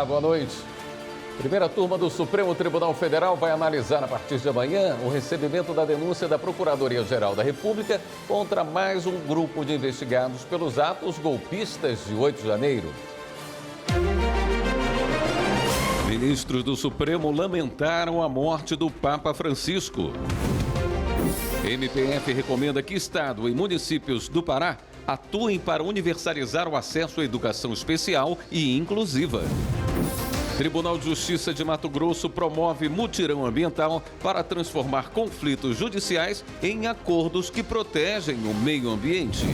Olá, boa noite. Primeira turma do Supremo Tribunal Federal vai analisar a partir de amanhã o recebimento da denúncia da Procuradoria-Geral da República contra mais um grupo de investigados pelos atos golpistas de 8 de janeiro. Ministros do Supremo lamentaram a morte do Papa Francisco. MPF recomenda que Estado e municípios do Pará atuem para universalizar o acesso à educação especial e inclusiva. Tribunal de Justiça de Mato Grosso promove mutirão ambiental para transformar conflitos judiciais em acordos que protegem o meio ambiente.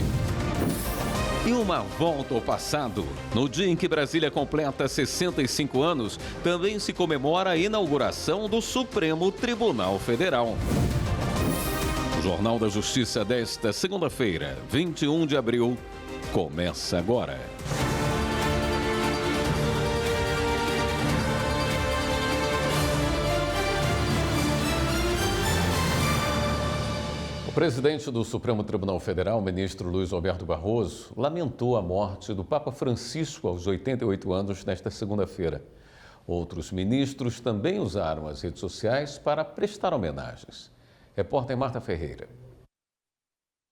E uma volta ao passado. No dia em que Brasília completa 65 anos, também se comemora a inauguração do Supremo Tribunal Federal. O Jornal da Justiça desta segunda-feira, 21 de abril, começa agora. O presidente do Supremo Tribunal Federal, ministro Luiz Roberto Barroso, lamentou a morte do Papa Francisco aos 88 anos nesta segunda-feira. Outros ministros também usaram as redes sociais para prestar homenagens. Repórter Marta Ferreira.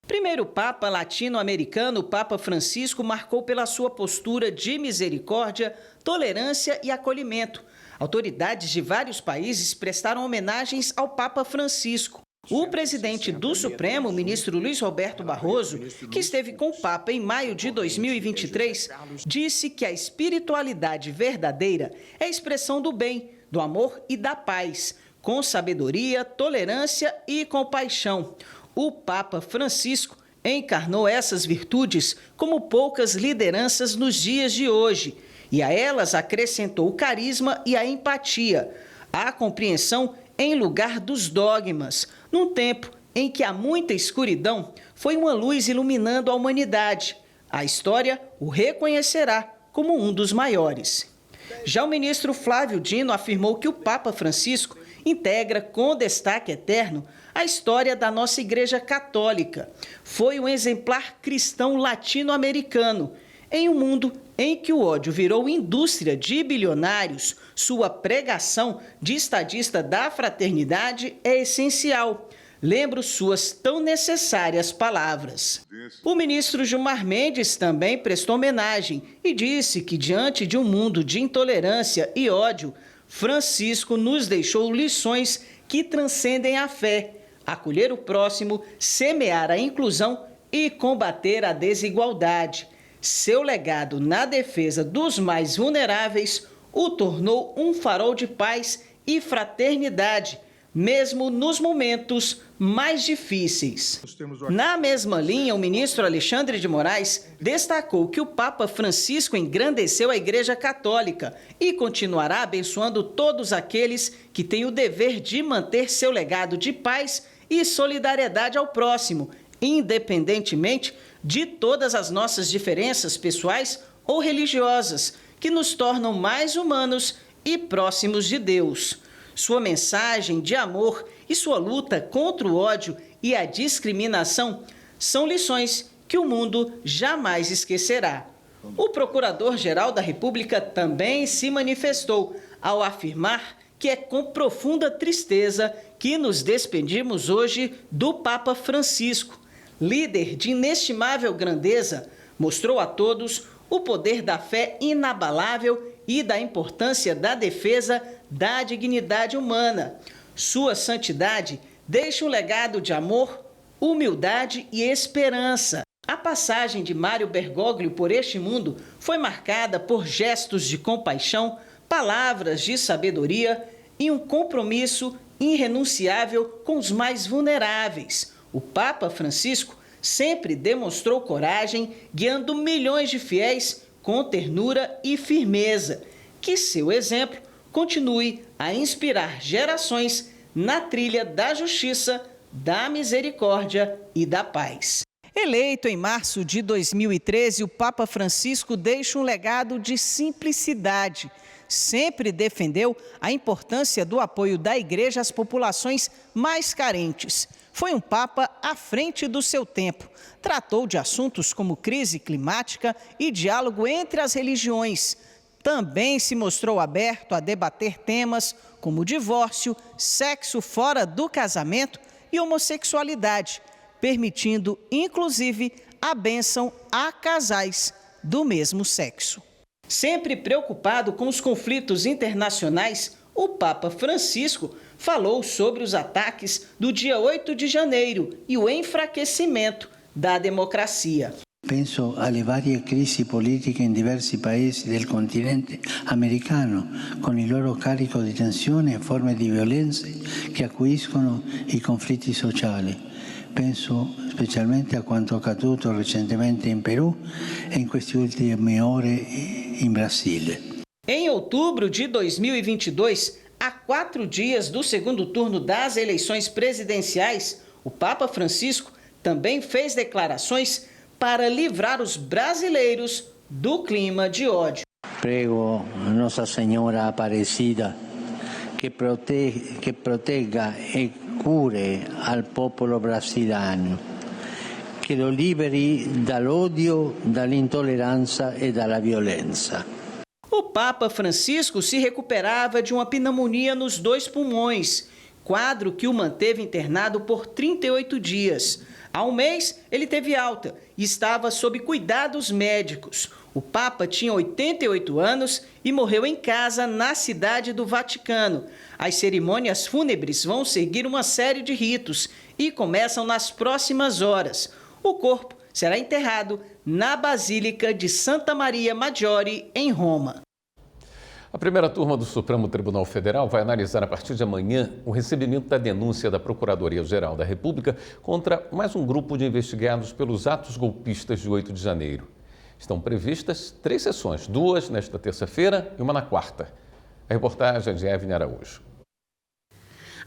Primeiro Papa latino-americano, Papa Francisco marcou pela sua postura de misericórdia, tolerância e acolhimento. Autoridades de vários países prestaram homenagens ao Papa Francisco. O presidente do Supremo, ministro Luiz Roberto Barroso, que esteve com o Papa em maio de 2023, disse que a espiritualidade verdadeira é a expressão do bem, do amor e da paz, com sabedoria, tolerância e compaixão. O Papa Francisco encarnou essas virtudes como poucas lideranças nos dias de hoje, e a elas acrescentou o carisma e a empatia, a compreensão em lugar dos dogmas, num tempo em que há muita escuridão, foi uma luz iluminando a humanidade. A história o reconhecerá como um dos maiores. Já o ministro Flávio Dino afirmou que o Papa Francisco integra com destaque eterno a história da nossa Igreja Católica. Foi um exemplar cristão latino-americano. Em um mundo em que o ódio virou indústria de bilionários, sua pregação de estadista da fraternidade é essencial. Lembro suas tão necessárias palavras. O ministro Gilmar Mendes também prestou homenagem e disse que, diante de um mundo de intolerância e ódio, Francisco nos deixou lições que transcendem a fé: acolher o próximo, semear a inclusão e combater a desigualdade. Seu legado na defesa dos mais vulneráveis o tornou um farol de paz e fraternidade, mesmo nos momentos mais difíceis. Na mesma linha, o ministro Alexandre de Moraes destacou que o Papa Francisco engrandeceu a Igreja Católica e continuará abençoando todos aqueles que têm o dever de manter seu legado de paz e solidariedade ao próximo, independentemente de todas as nossas diferenças pessoais ou religiosas, que nos tornam mais humanos e próximos de Deus. Sua mensagem de amor e sua luta contra o ódio e a discriminação são lições que o mundo jamais esquecerá. O Procurador-Geral da República também se manifestou ao afirmar que é com profunda tristeza que nos despedimos hoje do Papa Francisco. Líder de inestimável grandeza, mostrou a todos o poder da fé inabalável e da importância da defesa da dignidade humana. Sua santidade deixa um legado de amor, humildade e esperança. A passagem de Mário Bergoglio por este mundo foi marcada por gestos de compaixão, palavras de sabedoria e um compromisso irrenunciável com os mais vulneráveis. O Papa Francisco sempre demonstrou coragem, guiando milhões de fiéis com ternura e firmeza. Que seu exemplo continue a inspirar gerações na trilha da justiça, da misericórdia e da paz. Eleito em março de 2013, o Papa Francisco deixa um legado de simplicidade. Sempre defendeu a importância do apoio da Igreja às populações mais carentes. Foi um Papa à frente do seu tempo. Tratou de assuntos como crise climática e diálogo entre as religiões. também se mostrou aberto a debater temas como divórcio, sexo fora do casamento e homossexualidade, permitindo, inclusive, a bênção a casais do mesmo sexo. Sempre preocupado com os conflitos internacionais, o Papa Francisco falou sobre os ataques do dia 8 de janeiro e o enfraquecimento da democracia. Penso alle varie crisi politiche in diversi paesi del continente americano, con il loro carico di tensione e forme di violenza che acuiscono i conflitti sociali. Penso specialmente a quanto accaduto recentemente in Perù e in queste ultime ore in Brasile. Em outubro de 2022, a 4 dias do segundo turno das eleições presidenciais, o Papa Francisco também fez declarações para livrar os brasileiros do clima de ódio. Prego Nossa Senhora Aparecida que protegga e cure al popolo brasiliano, che lo liberi dall'odio, dall'intolleranza e dalla violenza. O Papa Francisco se recuperava de uma pneumonia nos 2 pulmões, quadro que o manteve internado por 38 dias. Há um mês, ele teve alta e estava sob cuidados médicos. O Papa tinha 88 anos e morreu em casa, na cidade do Vaticano. As cerimônias fúnebres vão seguir uma série de ritos e começam nas próximas horas. O corpo será enterrado na Basílica de Santa Maria Maggiore, em Roma. A primeira turma do Supremo Tribunal Federal vai analisar a partir de amanhã o recebimento da denúncia da Procuradoria-Geral da República contra mais um grupo de investigados pelos atos golpistas de 8 de janeiro. Estão previstas 3 sessões, 2 nesta terça-feira e 1 na quarta. A reportagem é de Evelyn Araújo.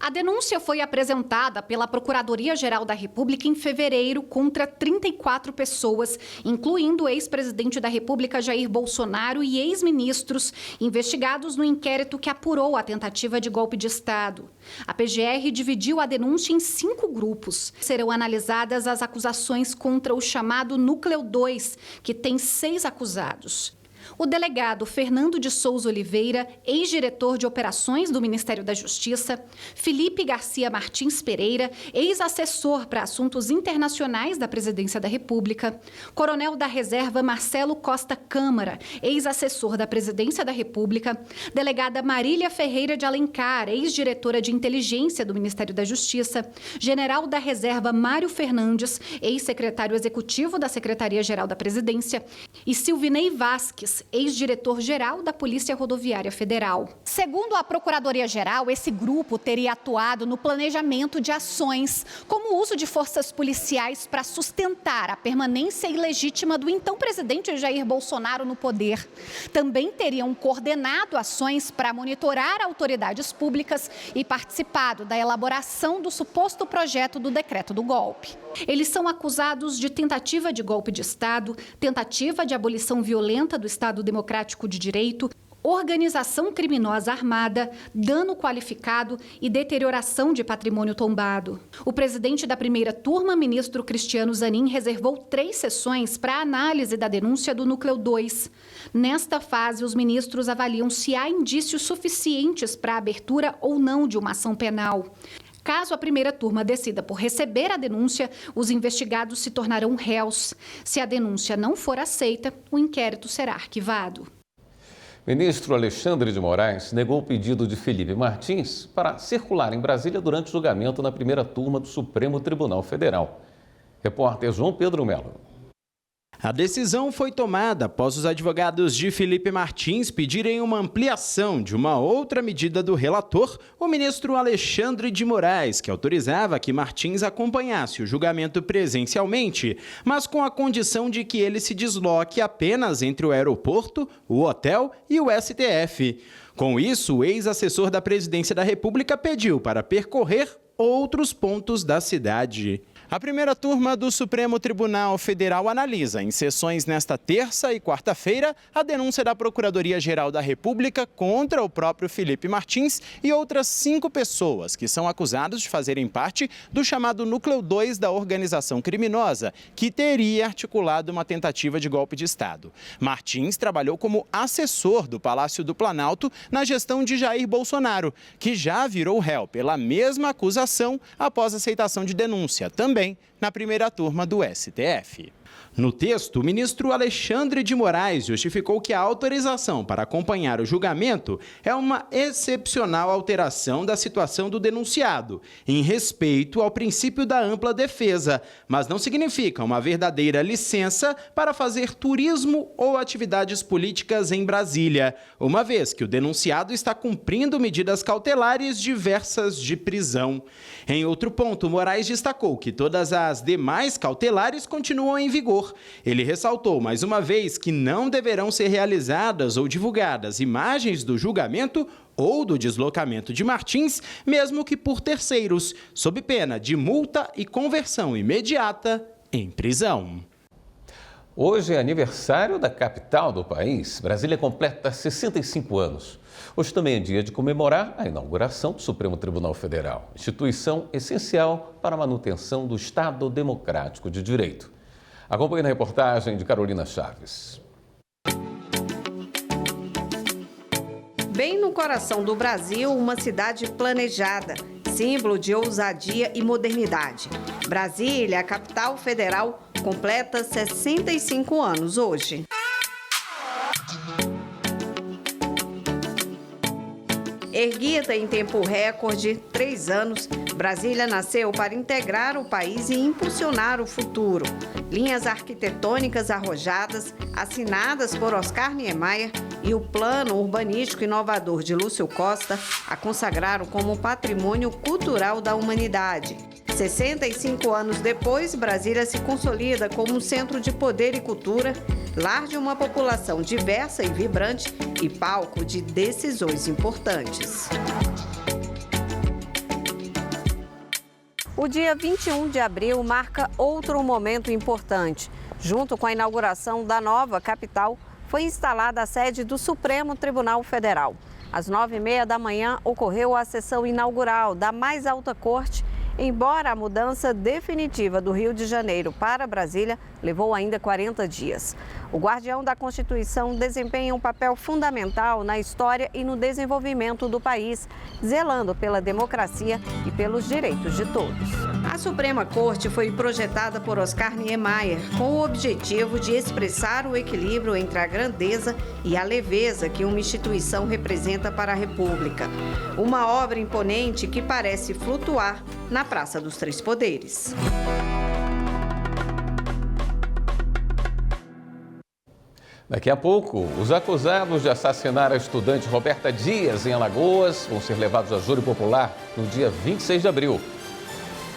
A denúncia foi apresentada pela Procuradoria-Geral da República em fevereiro contra 34 pessoas, incluindo o ex-presidente da República Jair Bolsonaro e ex-ministros, investigados no inquérito que apurou a tentativa de golpe de Estado. A PGR dividiu a denúncia em 5 grupos. Serão analisadas as acusações contra o chamado Núcleo 2, que tem 6 acusados. O delegado Fernando de Souza Oliveira, ex-diretor de operações do Ministério da Justiça, Felipe Garcia Martins Pereira, ex-assessor para assuntos internacionais da Presidência da República, Coronel da Reserva Marcelo Costa Câmara, ex-assessor da Presidência da República, delegada Marília Ferreira de Alencar, ex-diretora de inteligência do Ministério da Justiça, General da Reserva Mário Fernandes, ex-secretário executivo da Secretaria-Geral da Presidência, e Silvinei Vasques, ex-diretor-geral da Polícia Rodoviária Federal. Segundo a Procuradoria-Geral, esse grupo teria atuado no planejamento de ações, como o uso de forças policiais para sustentar a permanência ilegítima do então presidente Jair Bolsonaro no poder. Também teriam coordenado ações para monitorar autoridades públicas e participado da elaboração do suposto projeto do decreto do golpe. Eles são acusados de tentativa de golpe de Estado, tentativa de abolição violenta do Estado Democrático de Direito, organização criminosa armada, dano qualificado e deterioração de patrimônio tombado. O presidente da primeira turma, ministro Cristiano Zanin, reservou 3 sessões para a análise da denúncia do Núcleo 2. Nesta fase, os ministros avaliam se há indícios suficientes para a abertura ou não de uma ação penal. Caso a primeira turma decida por receber a denúncia, os investigados se tornarão réus. Se a denúncia não for aceita, o inquérito será arquivado. Ministro Alexandre de Moraes negou o pedido de Felipe Martins para circular em Brasília durante o julgamento na primeira turma do Supremo Tribunal Federal. Repórter João Pedro Melo. A decisão foi tomada após os advogados de Felipe Martins pedirem uma ampliação de uma outra medida do relator, o ministro Alexandre de Moraes, que autorizava que Martins acompanhasse o julgamento presencialmente, mas com a condição de que ele se desloque apenas entre o aeroporto, o hotel e o STF. Com isso, o ex-assessor da Presidência da República pediu para percorrer outros pontos da cidade. A primeira turma do Supremo Tribunal Federal analisa, em sessões nesta terça e quarta-feira, a denúncia da Procuradoria-Geral da República contra o próprio Felipe Martins e outras 5 pessoas que são acusadas de fazerem parte do chamado Núcleo 2 da organização criminosa, que teria articulado uma tentativa de golpe de Estado. Martins trabalhou como assessor do Palácio do Planalto na gestão de Jair Bolsonaro, que já virou réu pela mesma acusação após aceitação de denúncia, também na primeira turma do STF. No texto, o ministro Alexandre de Moraes justificou que a autorização para acompanhar o julgamento é uma excepcional alteração da situação do denunciado, em respeito ao princípio da ampla defesa, mas não significa uma verdadeira licença para fazer turismo ou atividades políticas em Brasília, uma vez que o denunciado está cumprindo medidas cautelares diversas de prisão. Em outro ponto, Moraes destacou que todas as demais cautelares continuam em vigor. Ele ressaltou mais uma vez que não deverão ser realizadas ou divulgadas imagens do julgamento ou do deslocamento de Martins, mesmo que por terceiros, sob pena de multa e conversão imediata em prisão. Hoje é aniversário da capital do país. Brasília completa 65 anos. Hoje também é dia de comemorar a inauguração do Supremo Tribunal Federal, instituição essencial para a manutenção do Estado Democrático de Direito. Acompanhe na reportagem de Carolina Chaves. Bem no coração do Brasil, uma cidade planejada, símbolo de ousadia e modernidade. Brasília, a capital federal, completa 65 anos hoje. Erguida em tempo recorde, 3 anos, Brasília nasceu para integrar o país e impulsionar o futuro. Linhas arquitetônicas arrojadas, assinadas por Oscar Niemeyer, e o plano urbanístico inovador de Lúcio Costa a consagraram como patrimônio cultural da humanidade. 65 anos depois, Brasília se consolida como um centro de poder e cultura, lar de uma população diversa e vibrante e palco de decisões importantes. O dia 21 de abril marca outro momento importante. Junto com a inauguração da nova capital, foi instalada a sede do Supremo Tribunal Federal. Às 9h30 da manhã, ocorreu a sessão inaugural da mais alta corte. Embora a mudança definitiva do Rio de Janeiro para Brasília levou ainda 40 dias. O guardião da Constituição desempenha um papel fundamental na história e no desenvolvimento do país, zelando pela democracia e pelos direitos de todos. A Suprema Corte foi projetada por Oscar Niemeyer com o objetivo de expressar o equilíbrio entre a grandeza e a leveza que uma instituição representa para a República. Uma obra imponente que parece flutuar na Praça dos Três Poderes. Daqui a pouco, os acusados de assassinar a estudante Roberta Dias em Alagoas vão ser levados a júri popular no dia 26 de abril.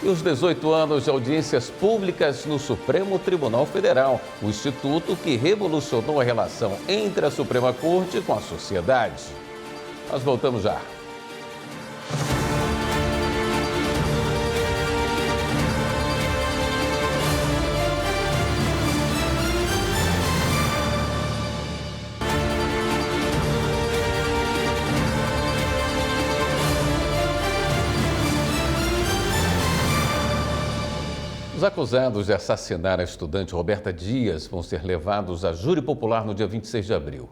E os 18 anos de audiências públicas no Supremo Tribunal Federal, o instituto que revolucionou a relação entre a Suprema Corte com a sociedade. Nós voltamos já. Os acusados de assassinar a estudante Roberta Dias vão ser levados a júri popular no dia 26 de abril.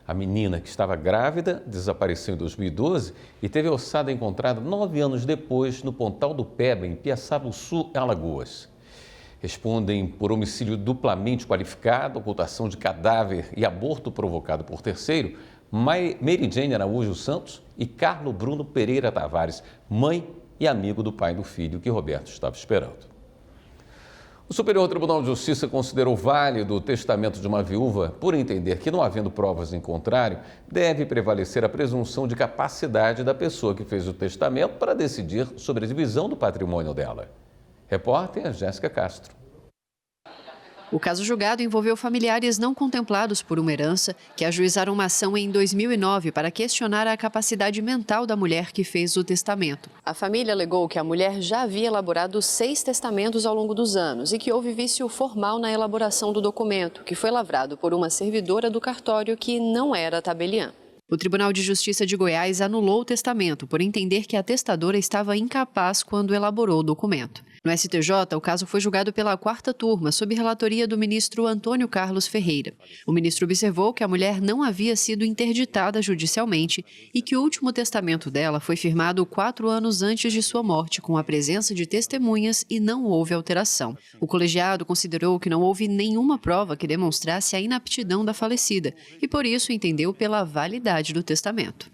A menina, que estava grávida, desapareceu em 2012 e teve a ossada encontrada 9 anos depois no Pontal do Peba, em Piaçabuçu, Alagoas. Respondem por homicídio duplamente qualificado, ocultação de cadáver e aborto provocado por terceiro, Merijane Araújo Santos e Carlo Bruno Pereira Tavares, mãe e amigo do pai do filho que Roberto estava esperando. O Superior Tribunal de Justiça considerou válido o testamento de uma viúva por entender que, não havendo provas em contrário, deve prevalecer a presunção de capacidade da pessoa que fez o testamento para decidir sobre a divisão do patrimônio dela. Repórter Jéssica Castro. O caso julgado envolveu familiares não contemplados por uma herança que ajuizaram uma ação em 2009 para questionar a capacidade mental da mulher que fez o testamento. A família alegou que a mulher já havia elaborado 6 testamentos ao longo dos anos e que houve vício formal na elaboração do documento, que foi lavrado por uma servidora do cartório que não era tabeliã. O Tribunal de Justiça de Goiás anulou o testamento por entender que a testadora estava incapaz quando elaborou o documento. No STJ, o caso foi julgado pela 4ª turma, sob relatoria do ministro Antônio Carlos Ferreira. O ministro observou que a mulher não havia sido interditada judicialmente e que o último testamento dela foi firmado 4 anos antes de sua morte, com a presença de testemunhas, e não houve alteração. O colegiado considerou que não houve nenhuma prova que demonstrasse a inaptidão da falecida e, por isso, entendeu pela validade do testamento.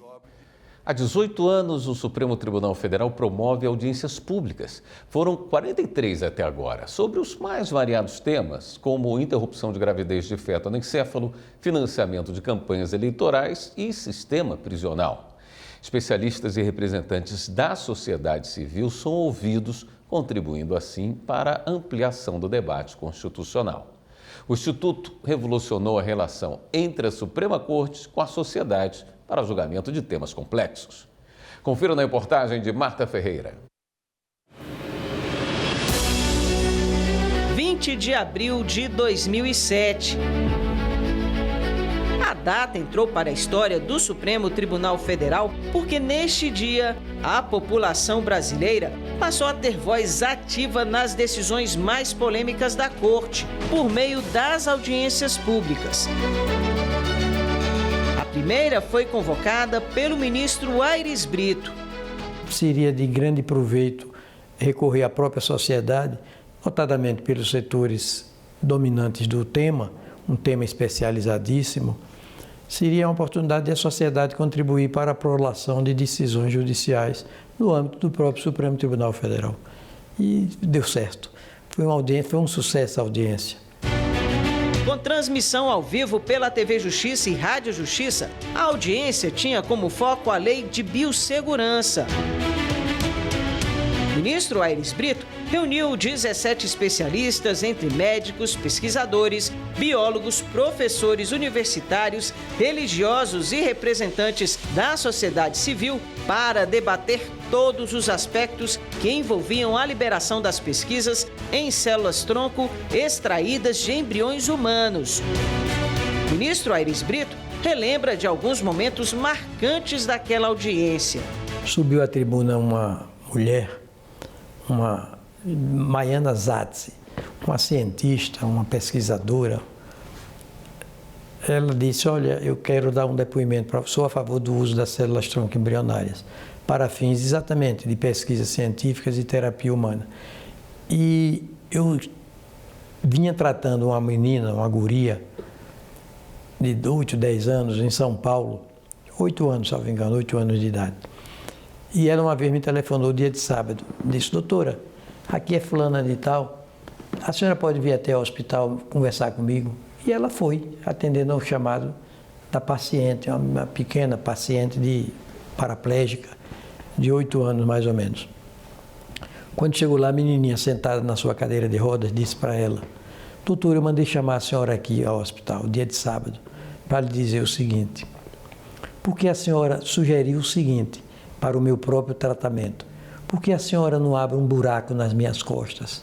Há 18 anos, o Supremo Tribunal Federal promove audiências públicas. Foram 43 até agora, sobre os mais variados temas, como interrupção de gravidez de feto anencéfalo, financiamento de campanhas eleitorais e sistema prisional. Especialistas e representantes da sociedade civil são ouvidos, contribuindo assim para a ampliação do debate constitucional. O Instituto revolucionou a relação entre a Suprema Corte com a sociedade para julgamento de temas complexos. Confira na reportagem de Marta Ferreira. 20 de abril de 2007. A data entrou para a história do Supremo Tribunal Federal porque neste dia a população brasileira passou a ter voz ativa nas decisões mais polêmicas da Corte, por meio das audiências públicas. A primeira foi convocada pelo ministro Aires Brito. Seria de grande proveito recorrer à própria sociedade, notadamente pelos setores dominantes do tema, um tema especializadíssimo. Seria uma oportunidade de a sociedade contribuir para a prolação de decisões judiciais no âmbito do próprio Supremo Tribunal Federal. E deu certo. Foi um sucesso a audiência. Com transmissão ao vivo pela TV Justiça e Rádio Justiça, a audiência tinha como foco a Lei de Biossegurança. O ministro Aires Brito reuniu 17 especialistas, entre médicos, pesquisadores, biólogos, professores universitários, religiosos e representantes da sociedade civil para debater todos os aspectos que envolviam a liberação das pesquisas em células-tronco extraídas de embriões humanos. O ministro Aires Brito relembra de alguns momentos marcantes daquela audiência. Subiu à tribuna uma mulher, uma Maiana Zatzi, uma cientista, uma pesquisadora. Ela disse: olha, eu quero dar um depoimento, sou a favor do uso das células-tronco embrionárias para fins exatamente de pesquisas científicas e terapia humana. E eu vinha tratando uma menina, uma guria, de 8, 10 anos, em São Paulo, 8 anos, se não me engano, 8 anos de idade. E ela uma vez me telefonou dia de sábado, disse: doutora, aqui é fulana de tal, a senhora pode vir até o hospital conversar comigo? E ela foi, atendendo ao chamado da paciente, uma pequena paciente paraplégica, de 8 anos mais ou menos. Quando chegou lá, a menininha sentada na sua cadeira de rodas disse para ela: doutora, eu mandei chamar a senhora aqui ao hospital, dia de sábado, para lhe dizer o seguinte: porque a senhora sugeriu o seguinte para o meu próprio tratamento, por que a senhora não abre um buraco nas minhas costas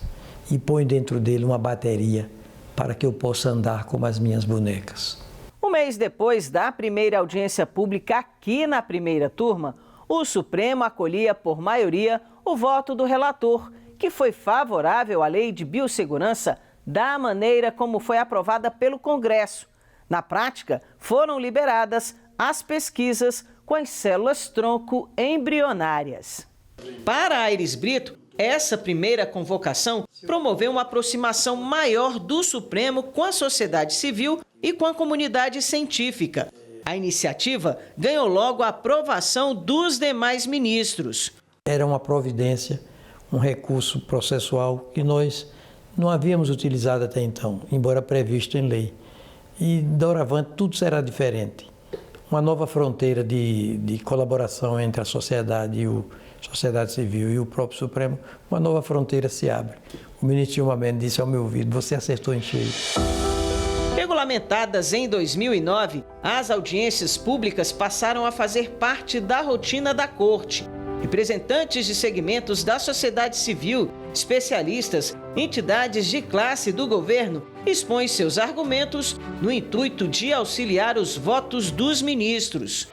e põe dentro dele uma bateria para que eu possa andar como as minhas bonecas? Um mês depois da primeira audiência pública aqui na primeira turma, o Supremo acolhia por maioria o voto do relator, que foi favorável à Lei de Biossegurança da maneira como foi aprovada pelo Congresso. Na prática, foram liberadas as pesquisas com as células-tronco embrionárias. Para Aires Brito, essa primeira convocação promoveu uma aproximação maior do Supremo com a sociedade civil e com a comunidade científica. A iniciativa ganhou logo a aprovação dos demais ministros. Era uma providência, um recurso processual que nós não havíamos utilizado até então, embora previsto em lei. E, doravante, tudo será diferente. Uma nova fronteira de colaboração entre a sociedade e o sociedade civil e o próprio Supremo, uma nova fronteira se abre. O ministro Gilmar Mendes disse ao meu ouvido: você acertou em cheio. Regulamentadas em 2009, as audiências públicas passaram a fazer parte da rotina da Corte. Representantes de segmentos da sociedade civil, especialistas, entidades de classe do governo expõem seus argumentos no intuito de auxiliar os votos dos ministros.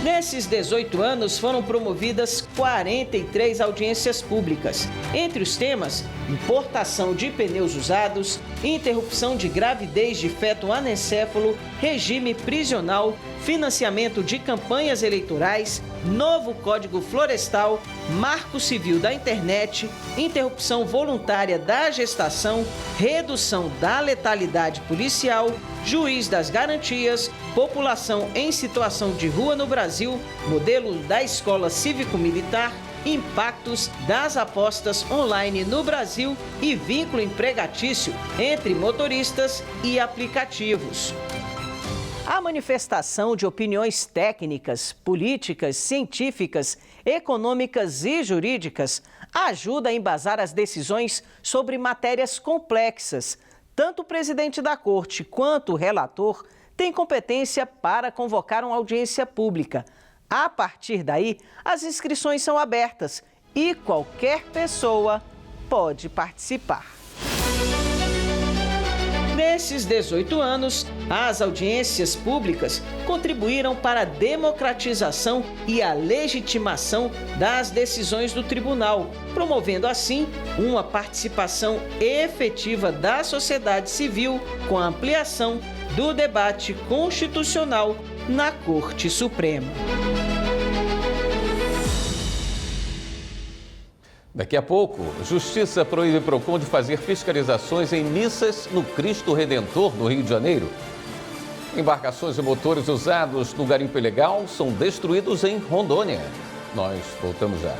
Nesses 18 anos foram promovidas 43 audiências públicas. Entre os temas, importação de pneus usados, interrupção de gravidez de feto anencéfalo, regime prisional, financiamento de campanhas eleitorais, novo Código Florestal, Marco Civil da Internet, interrupção voluntária da gestação, redução da letalidade policial, juiz das garantias, população em situação de rua no Brasil, modelo da escola cívico-militar, impactos das apostas online no Brasil e vínculo empregatício entre motoristas e aplicativos. A manifestação de opiniões técnicas, políticas, científicas, econômicas e jurídicas ajuda a embasar as decisões sobre matérias complexas. Tanto o presidente da Corte quanto o relator têm competência para convocar uma audiência pública. A partir daí, as inscrições são abertas e qualquer pessoa pode participar. Nesses 18 anos, as audiências públicas contribuíram para a democratização e a legitimação das decisões do tribunal, promovendo assim uma participação efetiva da sociedade civil com a ampliação do debate constitucional na Corte Suprema. Daqui a pouco, Justiça proíbe Procon de fazer fiscalizações em missas no Cristo Redentor, no Rio de Janeiro. Embarcações e motores usados no garimpo ilegal são destruídos em Rondônia. Nós voltamos já.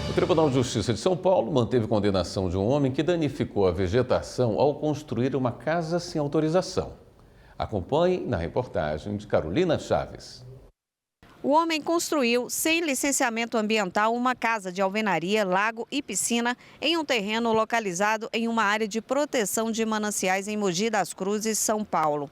O Tribunal de Justiça de São Paulo manteve condenação de um homem que danificou a vegetação ao construir uma casa sem autorização. Acompanhe na reportagem de Carolina Chaves. O homem construiu, sem licenciamento ambiental, uma casa de alvenaria, lago e piscina em um terreno localizado em uma área de proteção de mananciais em Mogi das Cruzes, São Paulo.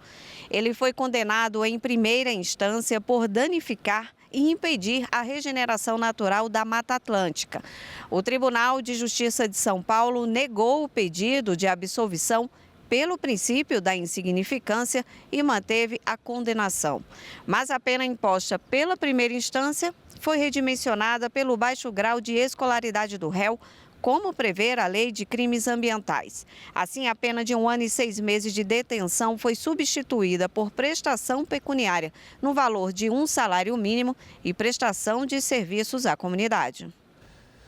Ele foi condenado em primeira instância por danificar e impedir a regeneração natural da Mata Atlântica. O Tribunal de Justiça de São Paulo negou o pedido de absolvição pelo princípio da insignificância e manteve a condenação. Mas a pena imposta pela primeira instância foi redimensionada pelo baixo grau de escolaridade do réu, como prevê a Lei de Crimes Ambientais. Assim, a pena de 1 ano e 6 meses de detenção foi substituída por prestação pecuniária no valor de um salário mínimo e prestação de serviços à comunidade.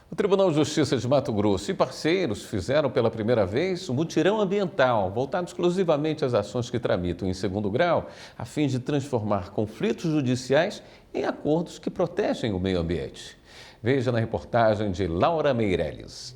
O Tribunal de Justiça de Mato Grosso e parceiros fizeram pela primeira vez um mutirão ambiental, voltado exclusivamente às ações que tramitam em segundo grau, a fim de transformar conflitos judiciais em acordos que protegem o meio ambiente. Veja na reportagem de Laura Meirelles.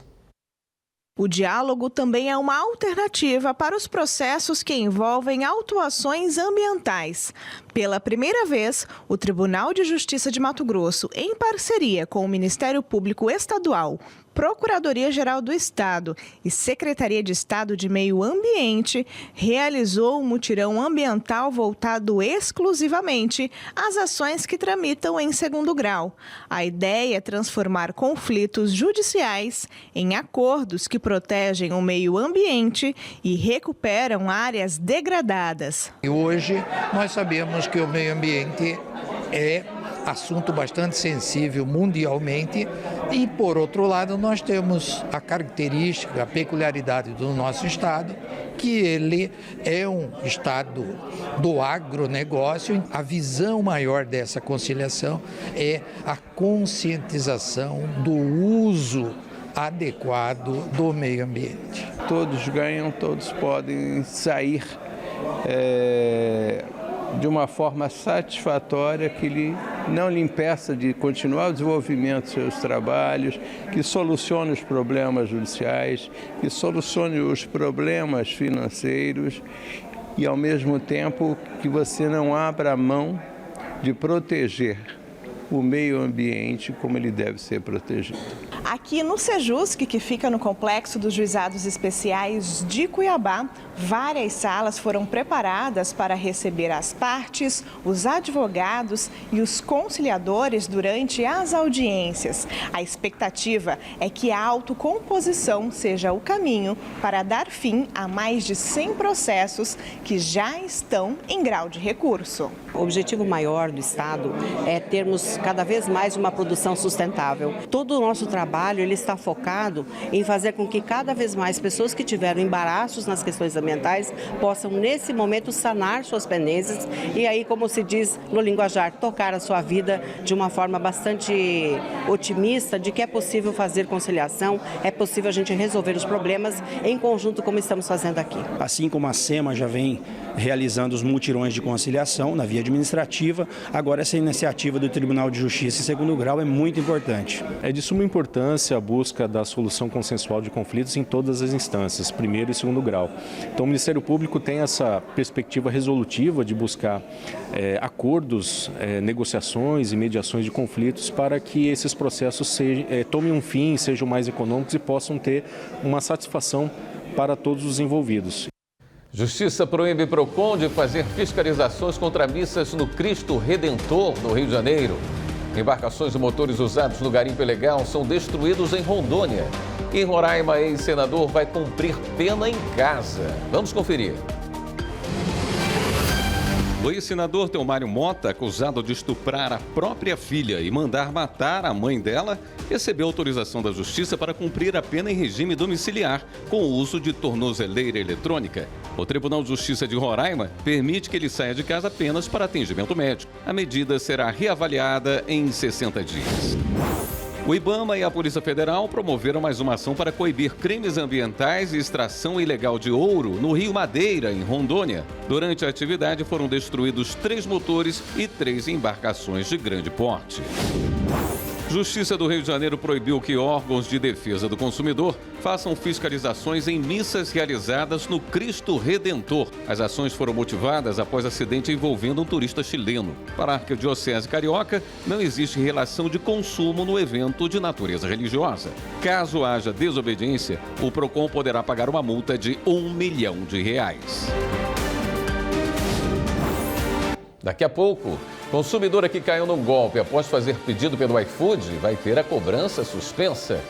O diálogo também é uma alternativa para os processos que envolvem autuações ambientais. Pela primeira vez, o Tribunal de Justiça de Mato Grosso, em parceria com o Ministério Público Estadual, Procuradoria-Geral do Estado e Secretaria de Estado de Meio Ambiente, realizou um mutirão ambiental voltado exclusivamente às ações que tramitam em segundo grau. A ideia é transformar conflitos judiciais em acordos que protegem o meio ambiente e recuperam áreas degradadas. E hoje nós sabemos que o meio ambiente é assunto bastante sensível mundialmente e, por outro lado, nós temos a característica, a peculiaridade do nosso estado, que ele é um estado do agronegócio. A visão maior dessa conciliação é a conscientização do uso adequado do meio ambiente. Todos ganham, todos podem sair de uma forma satisfatória, que não lhe impeça de continuar o desenvolvimento dos seus trabalhos, que solucione os problemas judiciais, que solucione os problemas financeiros e, ao mesmo tempo, que você não abra mão de proteger o meio ambiente como ele deve ser protegido. Aqui no Sejusc, que fica no complexo dos Juizados Especiais de Cuiabá, várias salas foram preparadas para receber as partes, os advogados e os conciliadores durante as audiências. A expectativa é que a autocomposição seja o caminho para dar fim a mais de 100 processos que já estão em grau de recurso. O objetivo maior do Estado é termos cada vez mais uma produção sustentável. Todo o nosso trabalho ele está focado em fazer com que cada vez mais pessoas que tiveram embaraços nas questões ambientais possam, nesse momento, sanar suas pendências e aí, como se diz no linguajar, tocar a sua vida de uma forma bastante otimista de que é possível fazer conciliação, é possível a gente resolver os problemas em conjunto, como estamos fazendo aqui. Assim como a SEMA já vem realizando os mutirões de conciliação na via administrativa, agora essa iniciativa do Tribunal de Justiça em segundo grau é muito importante. É de suma importância a busca da solução consensual de conflitos em todas as instâncias, primeiro e segundo grau. Então o Ministério Público tem essa perspectiva resolutiva de buscar acordos, negociações e mediações de conflitos para que esses processos tomem um fim, sejam mais econômicos e possam ter uma satisfação para todos os envolvidos. Justiça proíbe Procon de fazer fiscalizações contra missas no Cristo Redentor, no Rio de Janeiro. Embarcações e motores usados no garimpo ilegal são destruídos em Rondônia. Em Roraima, ex-senador vai cumprir pena em casa. Vamos conferir. O ex-senador Teomário Mota, acusado de estuprar a própria filha e mandar matar a mãe dela, recebeu autorização da Justiça para cumprir a pena em regime domiciliar, com o uso de tornozeleira eletrônica. O Tribunal de Justiça de Roraima permite que ele saia de casa apenas para atendimento médico. A medida será reavaliada em 60 dias. O IBAMA e a Polícia Federal promoveram mais uma ação para coibir crimes ambientais e extração ilegal de ouro no Rio Madeira, em Rondônia. Durante a atividade foram destruídos 3 motores e 3 embarcações de grande porte. Justiça do Rio de Janeiro proibiu que órgãos de defesa do consumidor façam fiscalizações em missas realizadas no Cristo Redentor. As ações foram motivadas após acidente envolvendo um turista chileno. Para a Arquidiocese Carioca, não existe relação de consumo no evento de natureza religiosa. Caso haja desobediência, o Procon poderá pagar uma multa de R$1 milhão. Daqui a pouco, consumidora que caiu num golpe após fazer pedido pelo iFood vai ter a cobrança suspensa.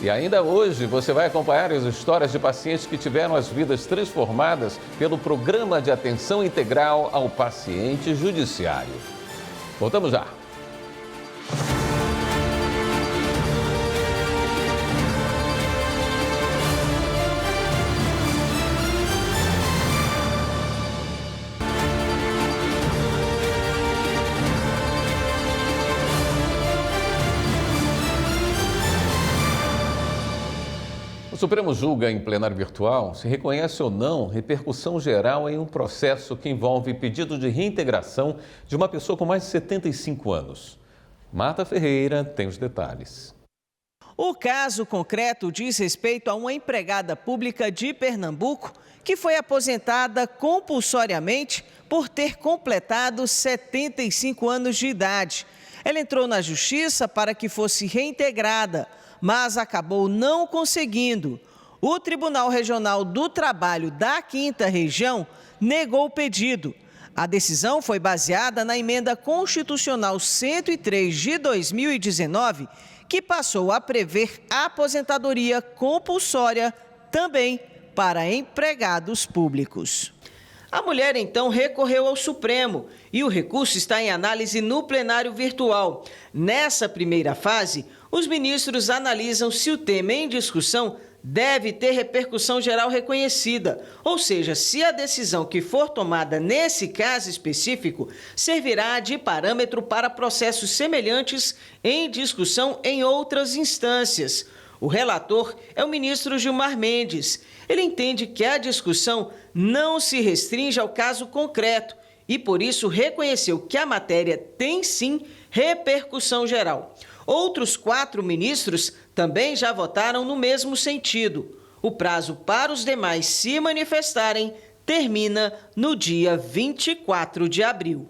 E ainda hoje você vai acompanhar as histórias de pacientes que tiveram as vidas transformadas pelo Programa de Atenção Integral ao Paciente Judiciário. Voltamos já. O Supremo julga em plenário virtual se reconhece ou não repercussão geral em um processo que envolve pedido de reintegração de uma pessoa com mais de 75 anos. Marta Ferreira tem os detalhes. O caso concreto diz respeito a uma empregada pública de Pernambuco que foi aposentada compulsoriamente por ter completado 75 anos de idade. Ela entrou na justiça para que fosse reintegrada, mas acabou não conseguindo. O Tribunal Regional do Trabalho da 5ª Região negou o pedido. A decisão foi baseada na Emenda Constitucional 103 de 2019, que passou a prever a aposentadoria compulsória também para empregados públicos. A mulher, então, recorreu ao Supremo e o recurso está em análise no plenário virtual. Nessa primeira fase, os ministros analisam se o tema em discussão deve ter repercussão geral reconhecida, ou seja, se a decisão que for tomada nesse caso específico servirá de parâmetro para processos semelhantes em discussão em outras instâncias. O relator é o ministro Gilmar Mendes. Ele entende que a discussão não se restringe ao caso concreto e, por isso, reconheceu que a matéria tem, sim, repercussão geral. Outros 4 ministros também já votaram no mesmo sentido. O prazo para os demais se manifestarem termina no dia 24 de abril.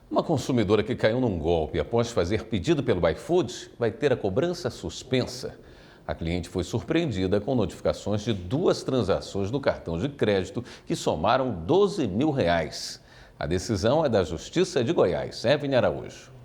Uma consumidora que caiu num golpe após fazer pedido pelo iFood vai ter a cobrança suspensa. A cliente foi surpreendida com notificações de 2 transações do cartão de crédito que somaram R$12 mil. A decisão é da Justiça de Goiás. Evelyn Araújo.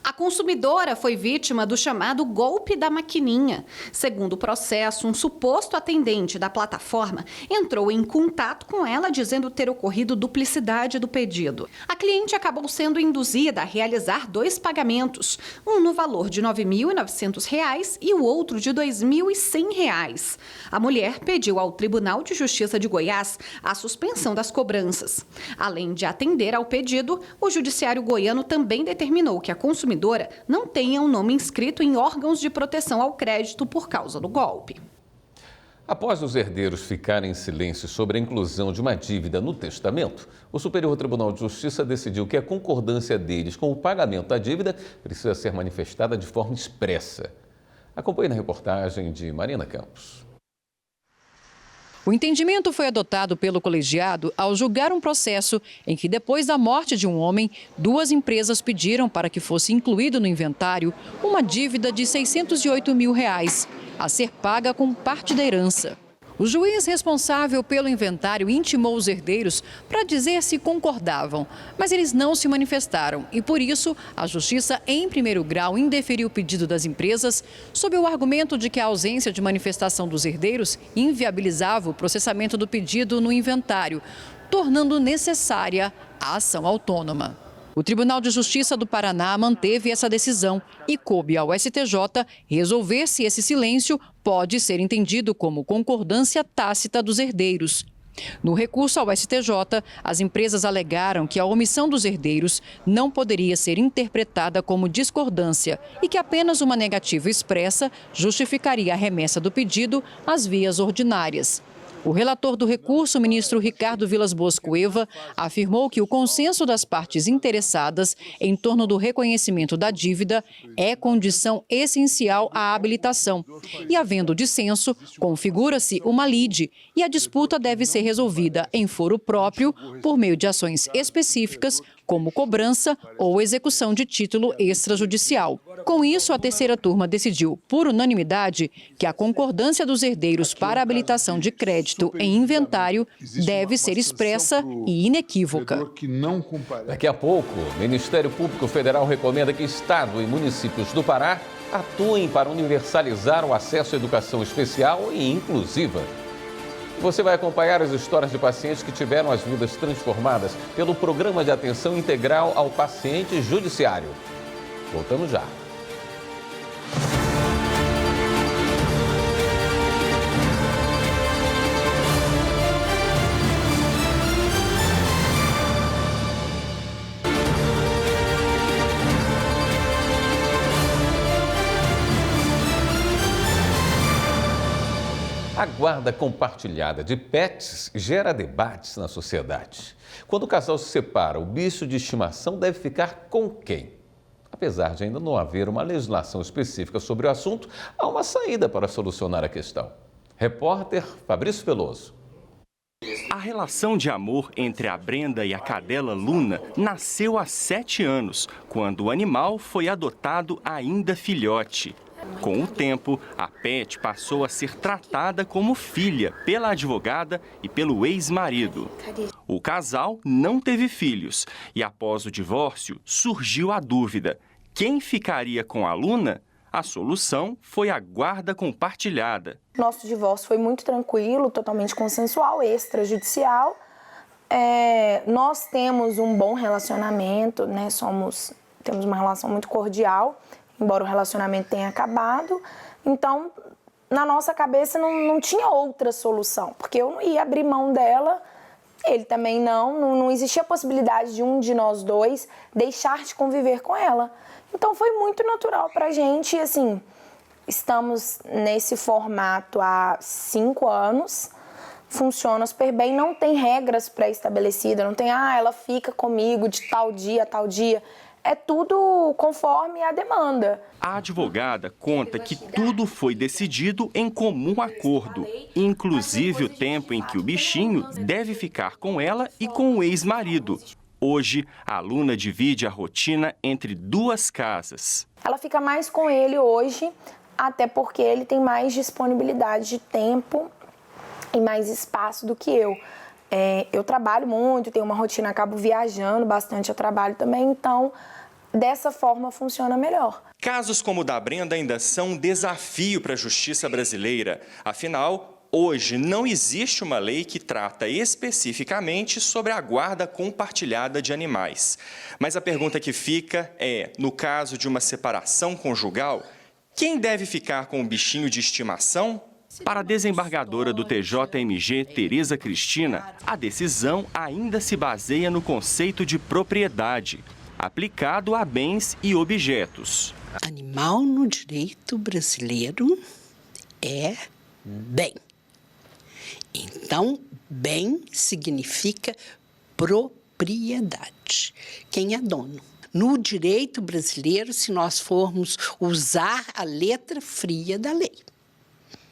A consumidora foi vítima do chamado golpe da maquininha. Segundo o processo, um suposto atendente da plataforma entrou em contato com ela dizendo ter ocorrido duplicidade do pedido. A cliente acabou sendo induzida a realizar 2 pagamentos, um no valor de R$ 9.900 e o outro de R$ 2.100. A mulher pediu ao Tribunal de Justiça de Goiás a suspensão das cobranças. Além de atender ao pedido, o Judiciário goiano também determinou que a consumidora não tenha um nome inscrito em órgãos de proteção ao crédito por causa do golpe. Após os herdeiros ficarem em silêncio sobre a inclusão de uma dívida no testamento, o Superior Tribunal de Justiça decidiu que a concordância deles com o pagamento da dívida precisa ser manifestada de forma expressa. Acompanhe na reportagem de Marina Campos. O entendimento foi adotado pelo colegiado ao julgar um processo em que, depois da morte de um homem, 2 empresas pediram para que fosse incluído no inventário uma dívida de R$ 608 mil, a ser paga com parte da herança. O juiz responsável pelo inventário intimou os herdeiros para dizer se concordavam, mas eles não se manifestaram e, por isso, a Justiça, em primeiro grau, indeferiu o pedido das empresas sob o argumento de que a ausência de manifestação dos herdeiros inviabilizava o processamento do pedido no inventário, tornando necessária a ação autônoma. O Tribunal de Justiça do Paraná manteve essa decisão e coube ao STJ resolver se esse silêncio pode ser entendido como concordância tácita dos herdeiros. No recurso ao STJ, as empresas alegaram que a omissão dos herdeiros não poderia ser interpretada como discordância e que apenas uma negativa expressa justificaria a remessa do pedido às vias ordinárias. O relator do recurso, o ministro Ricardo Vilas Boas Cueva, afirmou que o consenso das partes interessadas em torno do reconhecimento da dívida é condição essencial à habilitação. E, havendo dissenso, configura-se uma lide e a disputa deve ser resolvida em foro próprio por meio de ações específicas, como cobrança ou execução de título extrajudicial. Com isso, a terceira turma decidiu, por unanimidade, que a concordância dos herdeiros para a habilitação de crédito em inventário deve ser expressa e inequívoca. Daqui a pouco, o Ministério Público Federal recomenda que Estado e municípios do Pará atuem para universalizar o acesso à educação especial e inclusiva. Você vai acompanhar as histórias de pacientes que tiveram as vidas transformadas pelo Programa de Atenção Integral ao Paciente Judiciário. Voltamos já. A guarda compartilhada de pets gera debates na sociedade. Quando o casal se separa, o bicho de estimação deve ficar com quem? Apesar de ainda não haver uma legislação específica sobre o assunto, há uma saída para solucionar a questão. Repórter Fabrício Veloso. A relação de amor entre a Brenda e a cadela Luna nasceu há 7 anos, quando o animal foi adotado ainda filhote. Com o tempo, a pet passou a ser tratada como filha pela advogada e pelo ex-marido. O casal não teve filhos e, após o divórcio, surgiu a dúvida: quem ficaria com a Luna? A solução foi a guarda compartilhada. Nosso divórcio foi muito tranquilo, totalmente consensual, extrajudicial. Nós temos um bom relacionamento, né? Temos uma relação muito cordial, embora o relacionamento tenha acabado. Então, na nossa cabeça não tinha outra solução, porque eu não ia abrir mão dela, ele também não existia a possibilidade de um de nós dois deixar de conviver com ela. Então, foi muito natural pra gente, e assim, estamos nesse formato há 5 anos, funciona super bem, não tem regras pré-estabelecidas, não tem, ela fica comigo de tal dia a tal dia. É tudo conforme a demanda. A advogada conta que tudo foi decidido em comum acordo, inclusive o tempo em que o bichinho deve ficar com ela e com o ex-marido. Hoje, a aluna divide a rotina entre 2 casas. Ela fica mais com ele hoje, até porque ele tem mais disponibilidade de tempo e mais espaço do que eu. Eu trabalho muito, tenho uma rotina, acabo viajando bastante a trabalho também, então dessa forma funciona melhor. Casos como o da Brenda ainda são um desafio para a justiça brasileira. Afinal, hoje não existe uma lei que trata especificamente sobre a guarda compartilhada de animais. Mas a pergunta que fica é, no caso de uma separação conjugal, quem deve ficar com o bichinho de estimação? Para a desembargadora do TJMG, Tereza Cristina, a decisão ainda se baseia no conceito de propriedade, aplicado a bens e objetos. Animal no direito brasileiro é bem. Então, bem significa propriedade. Quem é dono? No direito brasileiro, se nós formos usar a letra fria da lei,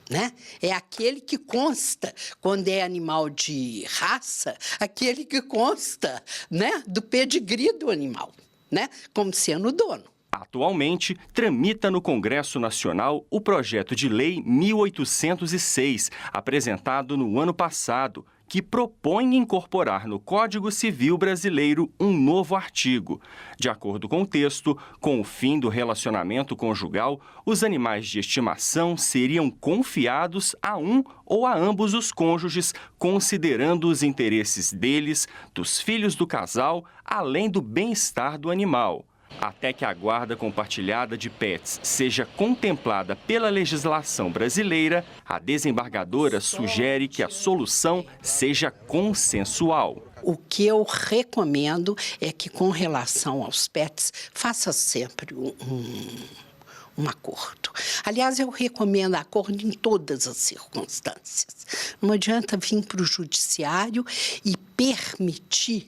né? É aquele que consta, quando é animal de raça, aquele que consta, né, do pedigree do animal, né, como sendo dono. Atualmente, tramita no Congresso Nacional o projeto de lei 1806, apresentado no ano passado, que propõe incorporar no Código Civil Brasileiro um novo artigo. De acordo com o texto, com o fim do relacionamento conjugal, os animais de estimação seriam confiados a um ou a ambos os cônjuges, considerando os interesses deles, dos filhos do casal, além do bem-estar do animal. Até que a guarda compartilhada de pets seja contemplada pela legislação brasileira, a desembargadora sugere que a solução seja consensual. O que eu recomendo é que, com relação aos pets, faça sempre um acordo. Aliás, eu recomendo acordo em todas as circunstâncias. Não adianta vir para o judiciário e permitir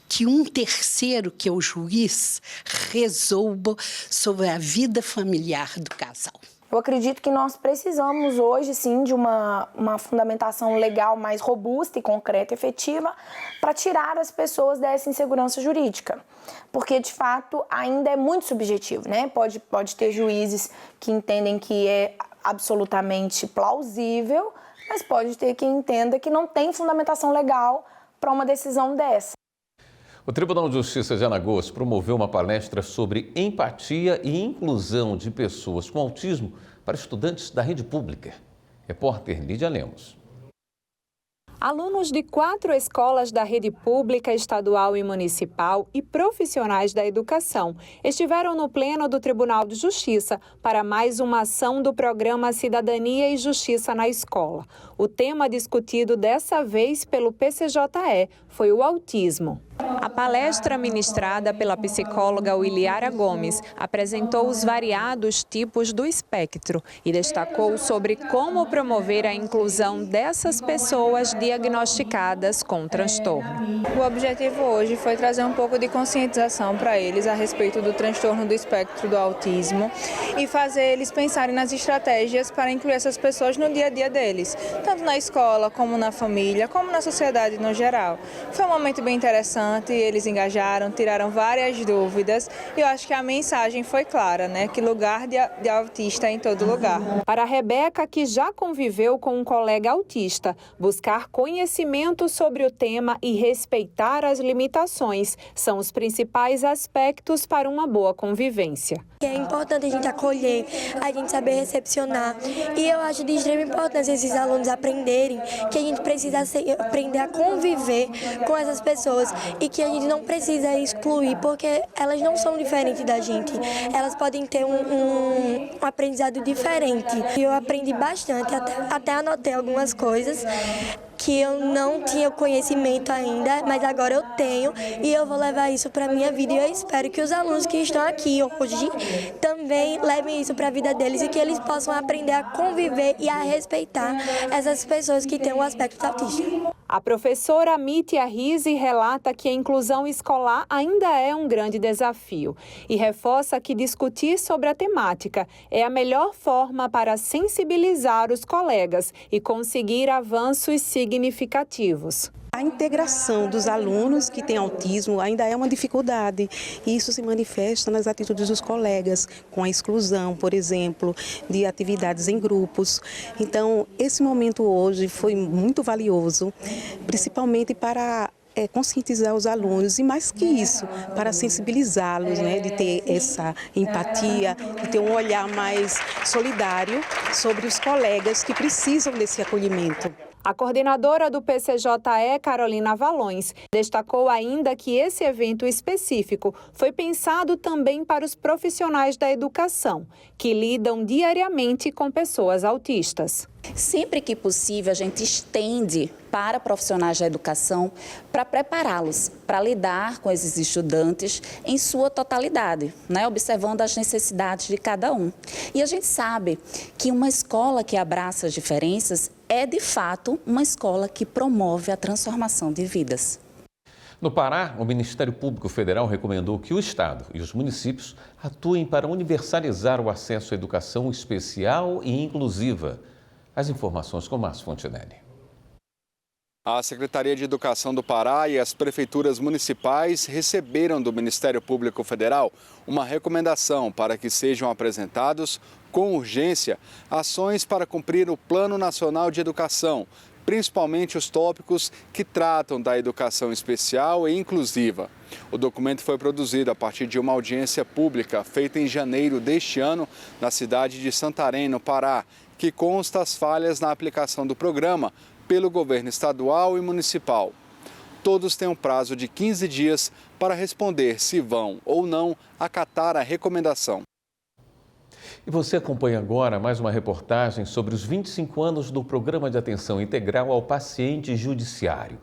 que um terceiro, que é o juiz, resolva sobre a vida familiar do casal. Eu acredito que nós precisamos hoje, sim, de uma fundamentação legal mais robusta e concreta e efetiva para tirar as pessoas dessa insegurança jurídica. Porque, de fato, ainda é muito subjetivo, né? Pode ter juízes que entendem que é absolutamente plausível, mas pode ter quem entenda que não tem fundamentação legal para uma decisão dessa. O Tribunal de Justiça de Alagoas promoveu uma palestra sobre empatia e inclusão de pessoas com autismo para estudantes da rede pública. Repórter Lídia Lemos. Alunos de 4 escolas da rede pública, estadual e municipal e profissionais da educação estiveram no Pleno do Tribunal de Justiça para mais uma ação do programa Cidadania e Justiça na Escola. O tema discutido dessa vez pelo PCJE foi o autismo. A palestra ministrada pela psicóloga Wiliara Gomes apresentou os variados tipos do espectro e destacou sobre como promover a inclusão dessas pessoas diagnosticadas com transtorno. O objetivo hoje foi trazer um pouco de conscientização para eles a respeito do transtorno do espectro do autismo e fazer eles pensarem nas estratégias para incluir essas pessoas no dia a dia deles, tanto na escola, como na família, como na sociedade no geral. Foi um momento bem interessante. Eles engajaram, tiraram várias dúvidas e eu acho que a mensagem foi clara, né? Que lugar de autista é em todo lugar. Para a Rebeca, que já conviveu com um colega autista, buscar conhecimento sobre o tema e respeitar as limitações são os principais aspectos para uma boa convivência. É importante a gente acolher, a gente saber recepcionar e eu acho de extrema importância esses alunos aprenderem que a gente precisa aprender a conviver com essas pessoas e que a gente não precisa excluir, porque elas não são diferentes da gente. Elas podem ter um aprendizado diferente. Eu aprendi bastante, até anotei algumas coisas que eu não tinha conhecimento ainda, mas agora eu tenho e eu vou levar isso para a minha vida. E eu espero que os alunos que estão aqui hoje também levem isso para a vida deles e que eles possam aprender a conviver e a respeitar essas pessoas que têm o aspecto autista. A professora Mítia Rizzi relata que a inclusão escolar ainda é um grande desafio e reforça que discutir sobre a temática é a melhor forma para sensibilizar os colegas e conseguir avanços significativos. A integração dos alunos que têm autismo ainda é uma dificuldade e isso se manifesta nas atitudes dos colegas, com a exclusão, por exemplo, de atividades em grupos. Então, esse momento hoje foi muito valioso, principalmente para conscientizar os alunos e, mais que isso, para sensibilizá-los, de ter essa empatia, de ter um olhar mais solidário sobre os colegas que precisam desse acolhimento. A coordenadora do PCJE, Carolina Valões, destacou ainda que esse evento específico foi pensado também para os profissionais da educação, que lidam diariamente com pessoas autistas. Sempre que possível, a gente estende para profissionais da educação para prepará-los para lidar com esses estudantes em sua totalidade, observando as necessidades de cada um. E a gente sabe que uma escola que abraça as diferenças é, de fato, uma escola que promove a transformação de vidas. No Pará, o Ministério Público Federal recomendou que o Estado e os municípios atuem para universalizar o acesso à educação especial e inclusiva. As informações com Márcio Fontinelli. A Secretaria de Educação do Pará e as prefeituras municipais receberam do Ministério Público Federal uma recomendação para que sejam apresentados, com urgência, ações para cumprir o Plano Nacional de Educação, principalmente os tópicos que tratam da educação especial e inclusiva. O documento foi produzido a partir de uma audiência pública feita em janeiro deste ano na cidade de Santarém, no Pará, que consta as falhas na aplicação do programa pelo governo estadual e municipal. Todos têm um prazo de 15 dias para responder se vão ou não acatar a recomendação. E você acompanha agora mais uma reportagem sobre os 25 anos do Programa de Atenção Integral ao Paciente Judiciário.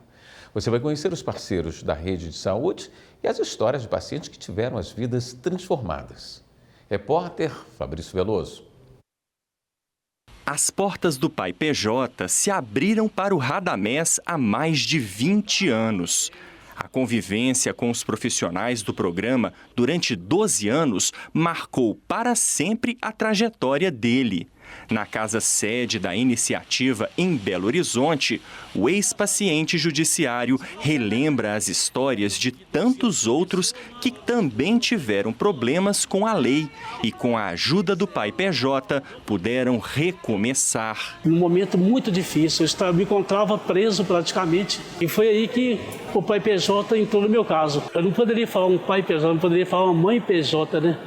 Você vai conhecer os parceiros da rede de saúde e as histórias de pacientes que tiveram as vidas transformadas. Repórter Fabrício Veloso. As portas do Pai PJ se abriram para o Radamés há mais de 20 anos. A convivência com os profissionais do programa durante 12 anos marcou para sempre a trajetória dele. Na casa sede da iniciativa em Belo Horizonte, o ex-paciente judiciário relembra as histórias de tantos outros que também tiveram problemas com a lei e, com a ajuda do Pai PJ, puderam recomeçar. Num momento muito difícil, eu me encontrava preso praticamente e foi aí que o Pai PJ entrou no meu caso. Eu não poderia falar um Pai PJ, não poderia falar uma Mãe PJ,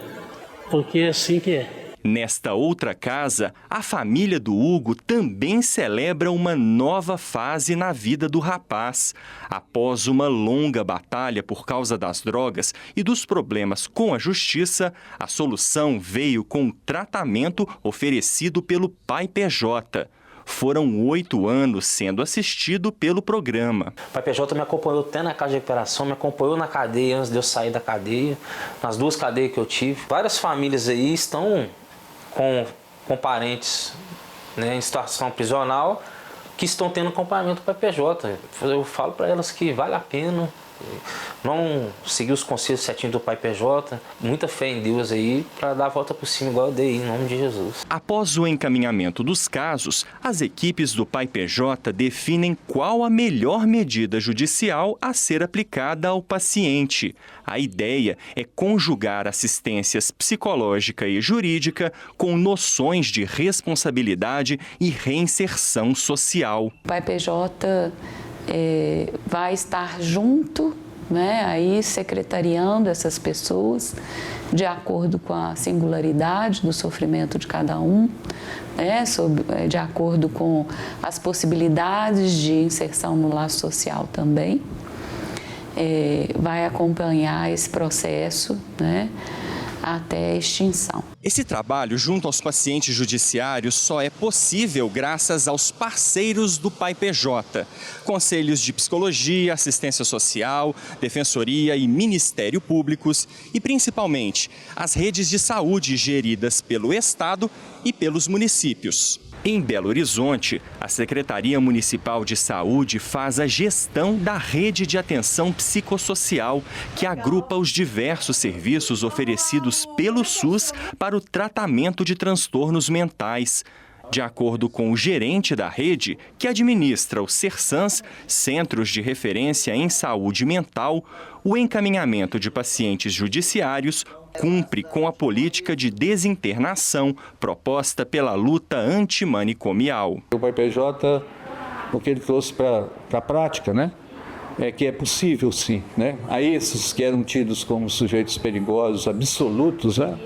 Porque é assim que é. Nesta outra casa, a família do Hugo também celebra uma nova fase na vida do rapaz. Após uma longa batalha por causa das drogas e dos problemas com a justiça, a solução veio com o tratamento oferecido pelo Pai PJ. Foram 8 anos sendo assistido pelo programa. O Pai PJ me acompanhou até na casa de recuperação, me acompanhou na cadeia antes de eu sair da cadeia, nas 2 cadeias que eu tive. Várias famílias aí estão com parentes em situação prisional que estão tendo acompanhamento do Pai PJ. Eu falo para elas que vale a pena não seguir os conselhos certinhos do Pai PJ, muita fé em Deus aí para dar a volta por cima igual eu dei, em nome de Jesus. Após o encaminhamento dos casos, as equipes do Pai PJ definem qual a melhor medida judicial a ser aplicada ao paciente. A ideia é conjugar assistências psicológica e jurídica com noções de responsabilidade e reinserção social. O Pai PJ vai estar junto, aí secretariando essas pessoas de acordo com a singularidade do sofrimento de cada um, de acordo com as possibilidades de inserção no laço social também. Vai acompanhar esse processo, até a extinção. Esse trabalho junto aos pacientes judiciários só é possível graças aos parceiros do Pai PJ. Conselhos de Psicologia, Assistência Social, Defensoria e Ministério Públicos e, principalmente, as redes de saúde geridas pelo Estado e pelos municípios. Em Belo Horizonte, a Secretaria Municipal de Saúde faz a gestão da rede de atenção psicossocial, que agrupa os diversos serviços oferecidos pelo SUS para o tratamento de transtornos mentais. De acordo com o gerente da rede, que administra os CERSANs, Centros de Referência em Saúde Mental, o encaminhamento de pacientes judiciários cumpre com a política de desinternação proposta pela luta antimanicomial. O Pai PJ, o que ele trouxe para a prática, né? É que é possível sim, né? A esses que eram tidos como sujeitos perigosos absolutos, né?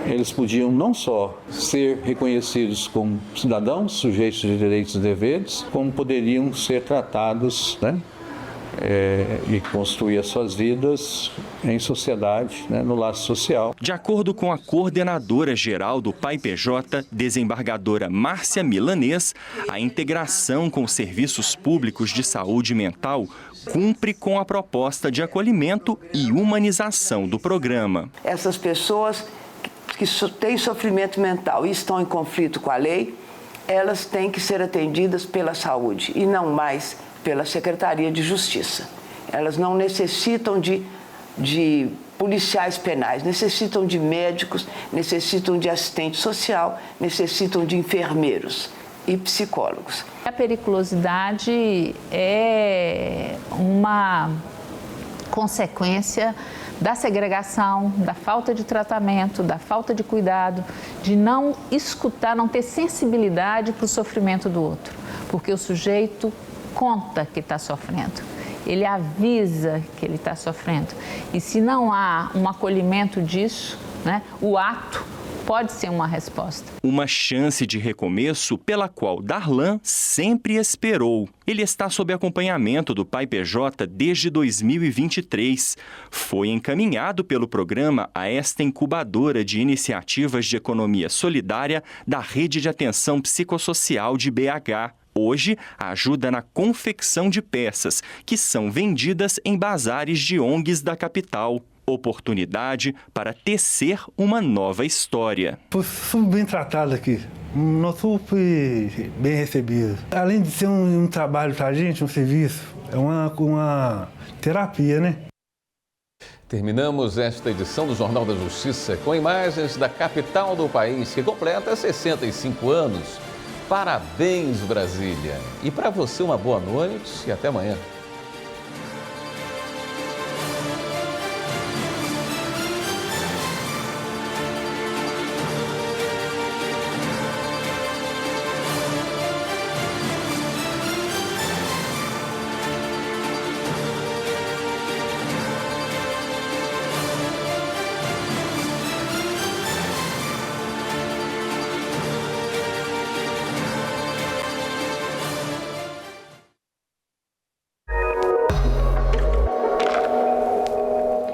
Eles podiam não só ser reconhecidos como cidadãos, sujeitos de direitos e deveres, como poderiam ser tratados, né? E construir as suas vidas em sociedade, né, no laço social. De acordo com a coordenadora geral do Pai PJ, desembargadora Márcia Milanês, a integração com os serviços públicos de saúde mental cumpre com a proposta de acolhimento e humanização do programa. Essas pessoas que têm sofrimento mental e estão em conflito com a lei, elas têm que ser atendidas pela saúde e não mais pela Secretaria de Justiça. Elas não necessitam de policiais penais, necessitam de médicos, necessitam de assistente social, necessitam de enfermeiros e psicólogos. A periculosidade é uma consequência da segregação, da falta de tratamento, da falta de cuidado, de não escutar, não ter sensibilidade para o sofrimento do outro, porque o sujeito conta que está sofrendo, ele avisa que ele está sofrendo. E se não há um acolhimento disso, né, o ato pode ser uma resposta. Uma chance de recomeço pela qual Darlan sempre esperou. Ele está sob acompanhamento do Pai PJ desde 2023. Foi encaminhado pelo programa a esta incubadora de iniciativas de economia solidária da Rede de Atenção Psicossocial de BH. Hoje, ajuda na confecção de peças, que são vendidas em bazares de ONGs da capital. Oportunidade para tecer uma nova história. Fui bem tratado aqui, não fui bem recebido. Além de ser um trabalho para a gente, um serviço, é uma terapia, né? Terminamos esta edição do Jornal da Justiça com imagens da capital do país, que completa 65 anos. Parabéns, Brasília! E para você, uma boa noite e até amanhã.